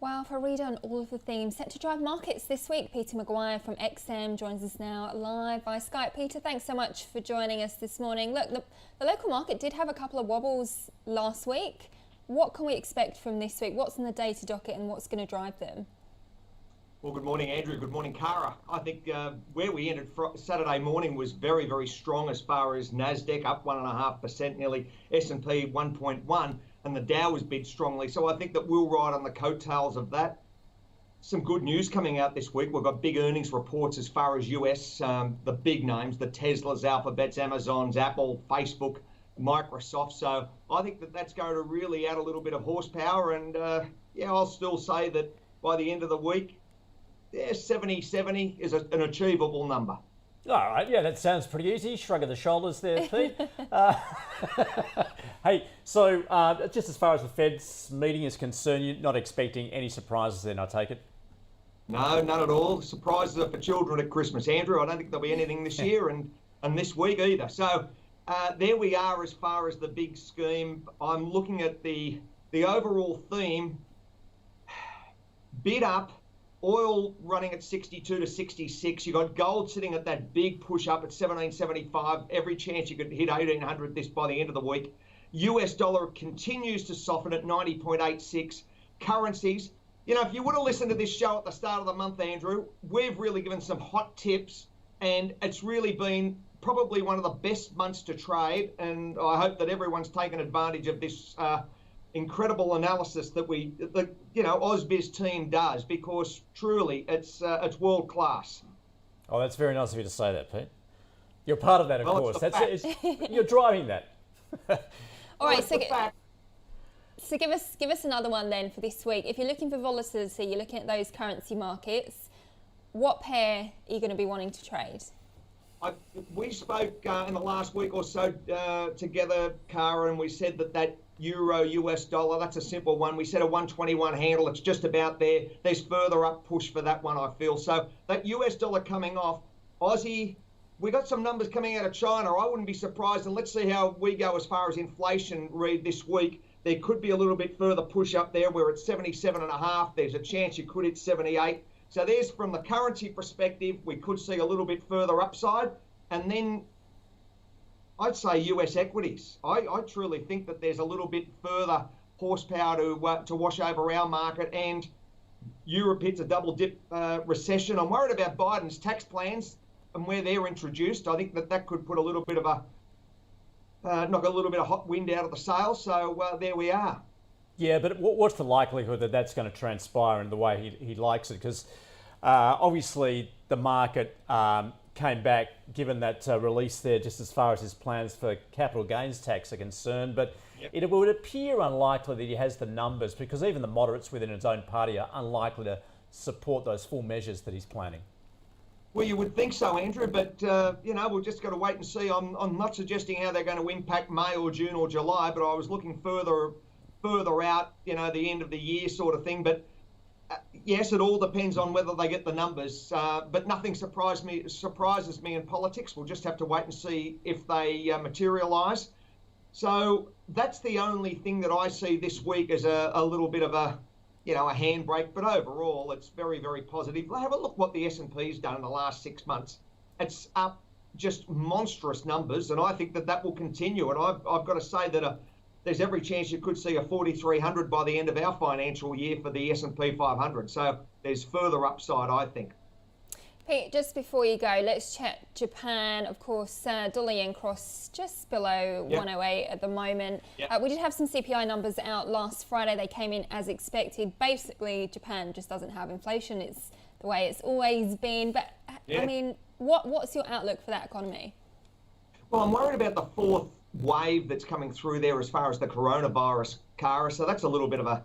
Wow, for a reader on all of the themes set to drive markets this week, Peter McGuire from XM joins us now live via Skype. Peter, thanks so much for joining us this morning. Look, the local market did have a couple of wobbles last week. What can we expect from this week? What's in the data docket and what's going to drive them? Well, good morning, Andrew. Good morning, Kara. I think where we ended Saturday morning was very, very strong as far as NASDAQ up 1.5%, nearly S&P 1.1%. And the Dow was bid strongly. So I think that we'll ride on the coattails of that. Some good news coming out this week. We've got big earnings reports as far as US, the big names, the Teslas, Alphabets, Amazons, Apple, Facebook, Microsoft. So I think that that's going to really add a little bit of horsepower. And yeah, I'll still say that by the end of the week, yeah, 70 is an achievable number. All right, yeah, that sounds pretty easy. Shrug of the shoulders there, Pete. Hey, so just as far as the Fed's meeting is concerned, you're not expecting any surprises then, I take it? No, none at all. Surprises are for children at Christmas, Andrew. I don't think there'll be anything this year and this week either. So there we are as far as the big scheme. I'm looking at the overall theme. Bid up. Oil running at 62 to 66. You got gold sitting at that big push up at 1775. Every chance you could hit 1800 this by the end of the week. US dollar continues to soften at 90.86. Currencies. You know, if you would have listened to this show at the start of the month, Andrew, we've really given some hot tips, and it's really been probably one of the best months to trade. And I hope that everyone's taken advantage of this incredible analysis that Ausbiz team does, because truly it's world class. Oh, that's very nice of you to say that, Pete. You're part of that, of course. You're driving that. All right, so give us another one then for this week. If you're looking for volatility, you're looking at those currency markets. What pair are you going to be wanting to trade? We spoke in the last week or so together, Kara, and we said that Euro US dollar, that's a simple one. We said a 121 handle. It's just about there. There's further up push for that one, I feel. So that US dollar coming off. Aussie, we got some numbers coming out of China. I wouldn't be surprised. And let's see how we go as far as inflation read this week. There could be a little bit further push up there. We're at 77.5. There's a chance you could hit 78. So there's, from the currency perspective, we could see a little bit further upside. And then I'd say US equities. I truly think that there's a little bit further horsepower to wash over our market, and Europe hits a double dip recession. I'm worried about Biden's tax plans and where they're introduced. I think that could put a little bit of knock a little bit of hot wind out of the sails. So there we are. Yeah, but what's the likelihood that that's going to transpire in the way he likes it? Because obviously the market came back given that release there, just as far as his plans for capital gains tax are concerned. But yep, it would appear unlikely that he has the numbers, because even the moderates within his own party are unlikely to support those full measures that he's planning. Well, you would think so, Andrew, but we've just got to wait and see. I'm not suggesting how they're going to impact May or June or July, but I was looking further out, the end of the year sort of thing. But yes, it all depends on whether they get the numbers. But nothing surprises me in politics. We'll just have to wait and see if they materialise. So that's the only thing that I see this week as a little bit of a handbrake. But overall, it's very, very positive. Have a look what the S&P's done in the last 6 months. It's up just monstrous numbers, and I think that will continue. And I've got to say that there's every chance you could see a 4,300 by the end of our financial year for the S&P 500. So there's further upside, I think. Pete, just before you go, let's chat Japan. Of course, dollar yen cross just below 108 at the moment. Yep. We did have some CPI numbers out last Friday. They came in as expected. Basically, Japan just doesn't have inflation. It's the way it's always been. But I mean, what's your outlook for that economy? Well, I'm worried about the fourth wave that's coming through there as far as the coronavirus, Kara. So that's a little bit of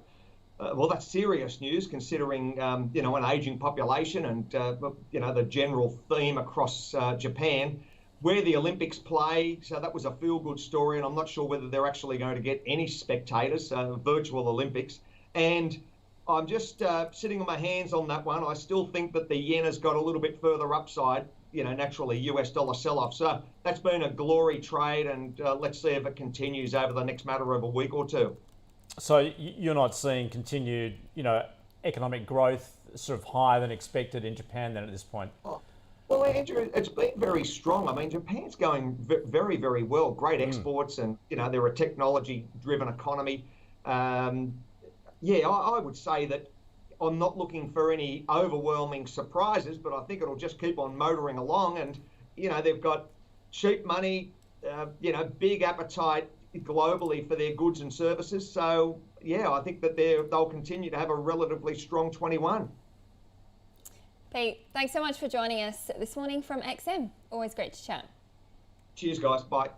that's serious news, considering an aging population and the general theme across Japan, where the Olympics play. So that was a feel-good story, and I'm not sure whether they're actually going to get any spectators, virtual Olympics. And I'm just sitting on my hands on that one. I still think that the yen has got a little bit further upside, naturally US dollar sell-off. So that's been a glory trade, and let's see if it continues over the next matter of a week or two. So you're not seeing continued, economic growth sort of higher than expected in Japan then at this point? Well, Andrew, it's been very strong. I mean, Japan's going very, very well. Great exports, and they're a technology-driven economy. I would say that I'm not looking for any overwhelming surprises, but I think it'll just keep on motoring along. And they've got cheap money, big appetite globally for their goods and services. So I think that they'll continue to have a relatively strong 21. Pete, thanks so much for joining us this morning from XM. Always great to chat. Cheers, guys. Bye.